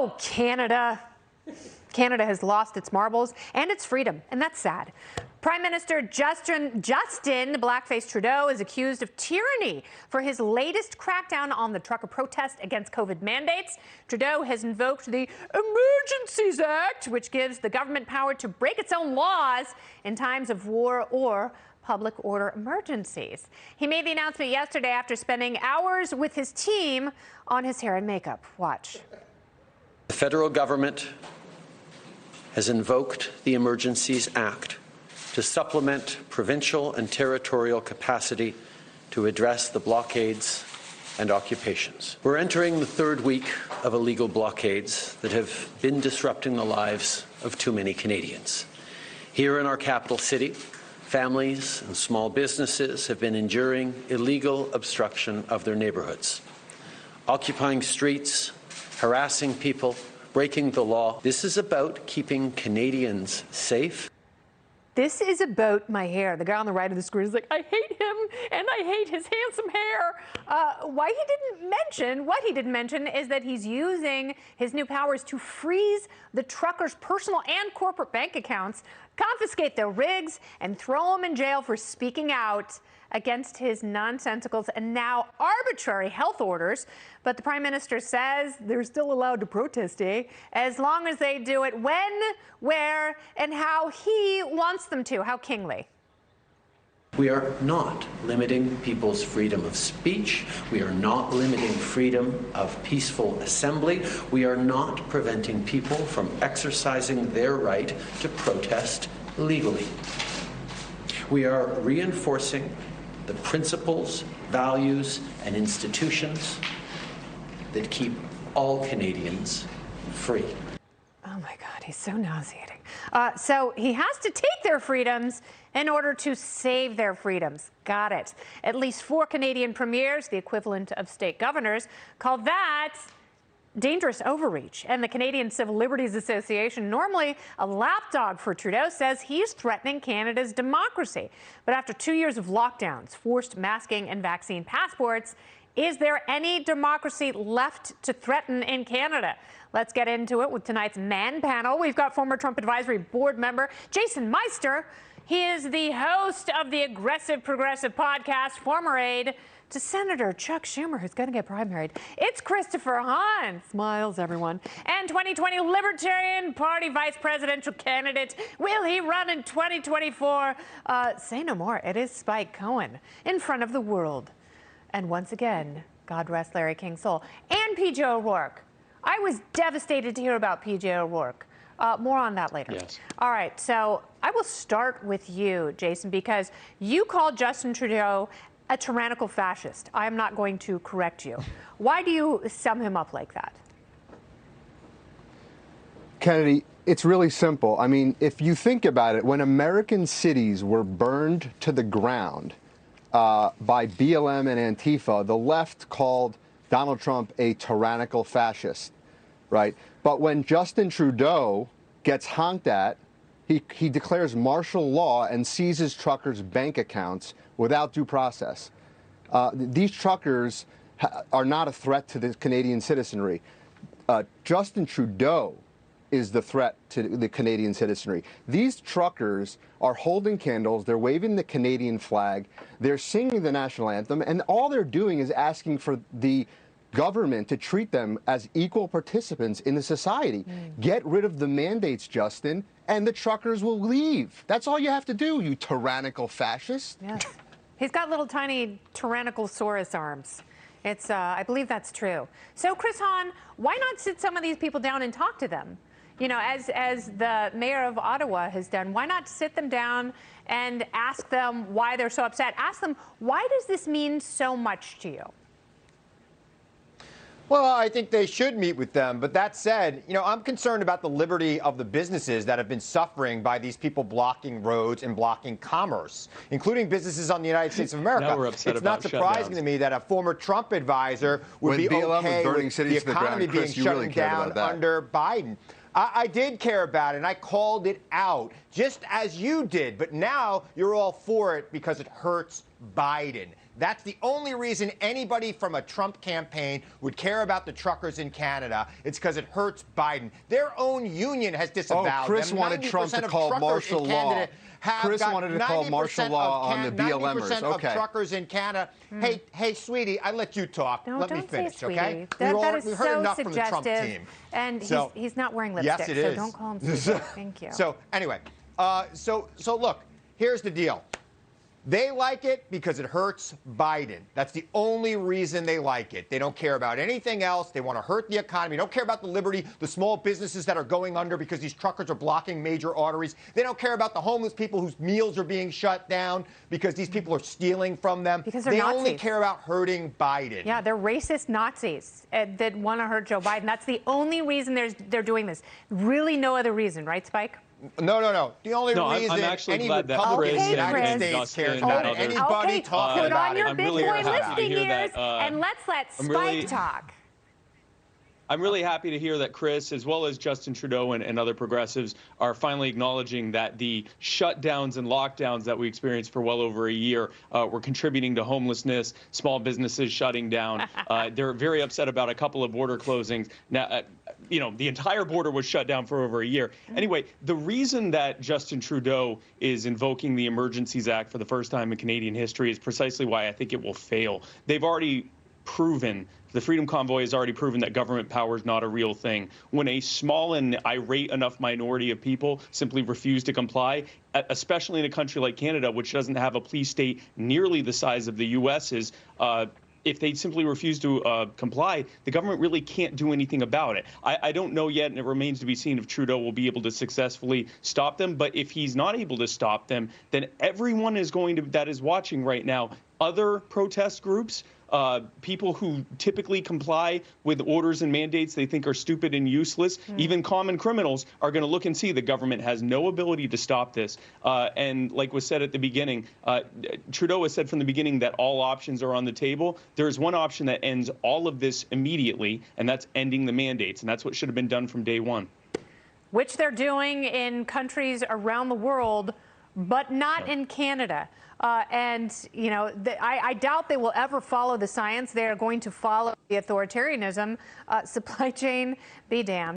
Oh, Canada. Canada has lost its marbles and its freedom, and that's sad. Prime Minister Justin Blackface Trudeau is accused of tyranny for his latest crackdown on the trucker protest against COVID mandates. Trudeau has invoked the Emergencies Act, which gives the government power to break its own laws in times of war or public order emergencies. He made the announcement yesterday after spending hours with his team on his hair and makeup. Watch. The federal government has invoked the Emergencies Act to supplement provincial and territorial capacity to address the blockades and occupations. We're entering the third week of illegal blockades that have been disrupting the lives of too many Canadians. Here in our capital city, families and small businesses have been enduring illegal obstruction of their neighbourhoods, occupying streets, harassing people, breaking the law. This is about keeping Canadians safe. This is about my hair. The guy on the right of the screen is like, I hate him and I hate his handsome hair. What he didn't mention is that he's using his new powers to freeze the truckers' personal and corporate bank accounts, confiscate their rigs, and throw them in jail for speaking out against his nonsensicals and now arbitrary health orders. But the Prime Minister says they're still allowed to protest, as long as they do it when, where, and how he wants them to. How kingly. We are not limiting people's freedom of speech. We are not limiting freedom of peaceful assembly. We are not preventing people from exercising their right to protest legally. We are reinforcing the principles, values, and institutions that keep all Canadians free. Oh my God, he's so nauseating. So he has to take their freedoms in order to save their freedoms. Got it. At least 4 Canadian premiers, the equivalent of state governors, call that dangerous overreach. And the Canadian Civil Liberties Association, normally a lapdog for Trudeau, says he's threatening Canada's democracy. But after 2 years of lockdowns, forced masking, and vaccine passports, is there any democracy left to threaten in Canada? Let's get into it with tonight's Man Panel. We've got former Trump Advisory Board member Jason Meister. He is the host of the Aggressive Progressive podcast, former aide to Senator Chuck Schumer, who's going to get primaried. It's Christopher Hahn. Smiles, everyone. And 2020 Libertarian Party vice presidential candidate. Will he run in 2024? Say no more. It is Spike Cohen in front of the world. And once again, God rest Larry King's soul. And PJ O'Rourke. I was devastated to hear about PJ O'Rourke. More on that later. Yes. All right, so I will start with you, Jason, because you called Justin Trudeau a tyrannical fascist. I am not going to correct you. Why do you sum him up like that? Kennedy, it's really simple. I mean, if you think about it, when American cities were burned to the ground by BLM and Antifa, the left called Donald Trump a tyrannical fascist, right? But when Justin Trudeau gets honked at, he declares martial law and seizes truckers' bank accounts without due process. These truckers are not a threat to the Canadian citizenry. Justin Trudeau is the threat to the Canadian citizenry. These truckers are holding candles, they're waving the Canadian flag, they're singing the national anthem, and all they're doing is asking for the government to treat them as equal participants in the society. Get rid of the mandates, Justin, and the truckers will leave. That's all you have to do, you tyrannical fascist. Yes. He's got little tiny Tyrannosaurus arms. It's, I believe that's true. So, Chris Hahn, why not sit some of these people down and talk to them? You know, as the mayor of Ottawa has done, why not sit them down and ask them why they're so upset? Ask them, why does this mean so much to you? Well, I think they should meet with them. But that said, you know, I'm concerned about the liberty of the businesses that have been suffering by these people blocking roads and blocking commerce, including businesses on the United States of America. Now we're upset it's about not surprising shutdowns. to me that a former Trump advisor would be BLM okay was burning with cities the to the ground, economy Chris, being you shut really cared down about that. under Biden. I did care about it, and I called it out, just as you did. But now you're all for it because it hurts Biden. That's the only reason anybody from a Trump campaign would care about the truckers in Canada. It's because it hurts Biden. Their own union has disavowed Chris them. wanted Trump to call martial law. Chris wanted to call martial law on the BLMers. 90% of truckers in Canada. Hey, sweetie, I let you talk. No, let me don't finish, say okay? That is we heard so enough from the Trump suggestive. team. And So- he's not wearing lipstick, Yes, it so is. don't call him sweetie. Thank you. So anyway, so look, here's the deal. They like it because it hurts Biden. That's the only reason they like it. They don't care about anything else. They want to hurt the economy. They don't care about the liberty, the small businesses that are going under because these truckers are blocking major arteries. They don't care about the homeless people whose meals are being shut down because these people are stealing from them. Because they're they only Nazis. care about hurting Biden. Yeah, they're racist Nazis that want to hurt Joe Biden. That's the only reason they're doing this. Really no other reason, right, Spike? No. The only reason I'm actually any glad that Republican in Chris the United and States Justin cares and about it. others- Anybody Okay, talking put about on it. your I'm big really boy happy to listening hear ears that, and let's let I'm Spike really- talk. I'm really happy to hear that Chris, as well as Justin Trudeau and other progressives, are finally acknowledging that the shutdowns and lockdowns that we experienced for well over a year were contributing to homelessness, small businesses shutting down. They're very upset about a couple of border closings. Now, the entire border was shut down for over a year. Anyway, the reason that Justin Trudeau is invoking the Emergencies Act for the first time in Canadian history is precisely why I think it will fail. They've already proven, the Freedom Convoy has already proven that government power is not a real thing. When a small and irate enough minority of people simply refuse to comply, especially in a country like Canada, which doesn't have a police state nearly the size of the U.S.'s, if they simply refuse to comply, the government really can't do anything about it. I don't know yet, and it remains to be seen if Trudeau will be able to successfully stop them. But if he's not able to stop them, then everyone that is watching right now, other protest groups, people who typically comply with orders and mandates they think are stupid and useless, even common criminals, are going to look and see the government has no ability to stop this. And like was said at the beginning, Trudeau has said from the beginning that all options are on the table. There is one option that ends all of this immediately, and that's ending the mandates. And that's what should have been done from day one. Which they're doing in countries around the world, but not in Canada. I doubt they will ever follow the science. They are going to follow the authoritarianism. Supply chain, be damned.